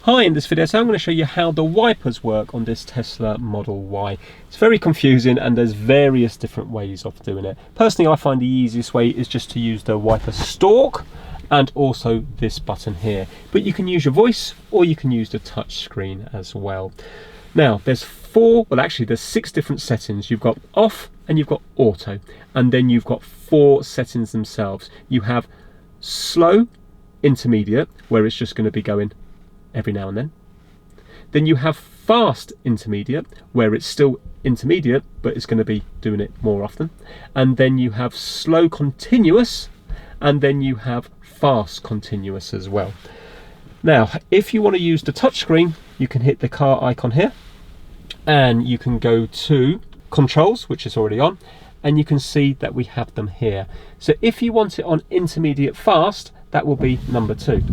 Hi, in this video I'm going to show you how the wipers work on this Tesla Model Y. It's very confusing and there's various different ways of doing it. Personally, I find the easiest way is just to use the wiper stalk and also this button here. But you can use your voice or you can use the touch screen as well. Now there's there's 6 different settings. You've got off and you've got auto, and then you've got 4 settings themselves. You have slow, intermediate, where it's just going to be going every now and then. Then you have fast intermediate, where it's still intermediate but it's going to be doing it more often. And then you have slow continuous, and then you have fast continuous as well. Now if you want to use the touchscreen, you can hit the car icon here and you can go to controls, which is already on, and you can see that we have them here. So if you want it on intermediate fast, that will be number 2.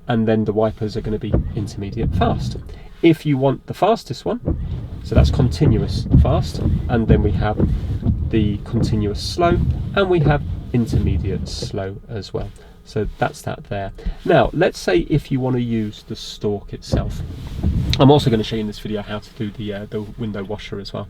And then the wipers are going to be intermediate fast. If you want the fastest one, so that's continuous fast, and then we have the continuous slow, and we have intermediate slow as well. So that's that there. Now let's say if you want to use the stalk itself. I'm also going to show you in this video how to do the window washer as well.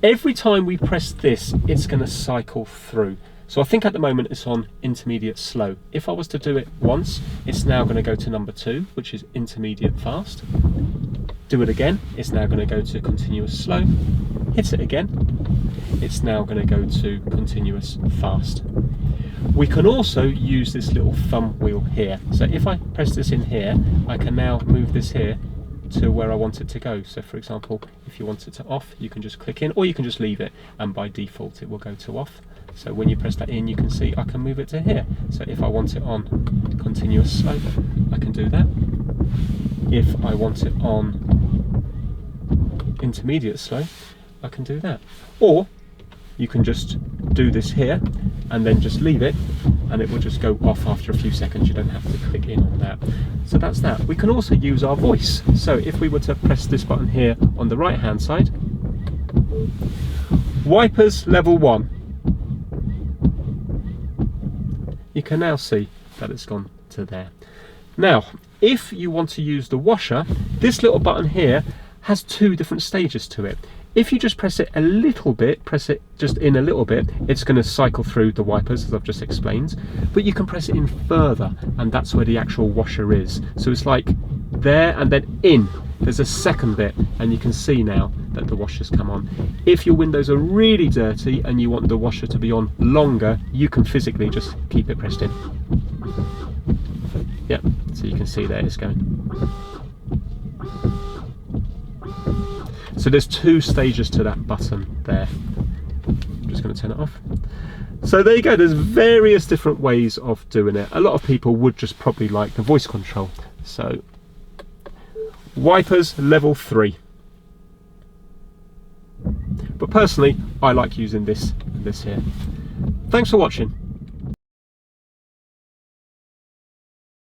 Every time we press this, it's going to cycle through. So I think at the moment it's on intermediate slow. If I was to do it once, it's now going to go to number 2, which is intermediate fast. Do it again, it's now going to go to continuous slow. Hit it again, it's now going to go to continuous fast. We can also use this little thumb wheel here. So if I press this in here, I can now move this here to where I want it to go. So for example, if you want it to off, you can just click in, or you can just leave it, and by default it will go to off. So when you press that in, you can see I can move it to here. So if I want it on continuous slow, I can do that. If I want it on intermediate slow, I can do that. Or you can just do this here and then just leave it, and it will just go off after a few seconds. You don't have to click in on that. So that's that. We can also use our voice. So if we were to press this button here on the right hand side, wipers level 1. You can now see that it's gone to there. Now, if you want to use the washer, this little button here has 2 different stages to it. If you just press it a little bit, press it just in a little bit, it's going to cycle through the wipers, as I've just explained. But you can press it in further, and that's where the actual washer is. So it's like there and then in. There's a second bit, and you can see now that the washer's come on. If your windows are really dirty and you want the washer to be on longer, you can physically just keep it pressed in. Yep, so you can see there it's going. So there's 2 stages to that button there. I'm just going to turn it off. So there you go, there's various different ways of doing it. A lot of people would just probably like the voice control. So wipers level 3. But personally, I like using this here. Thanks for watching.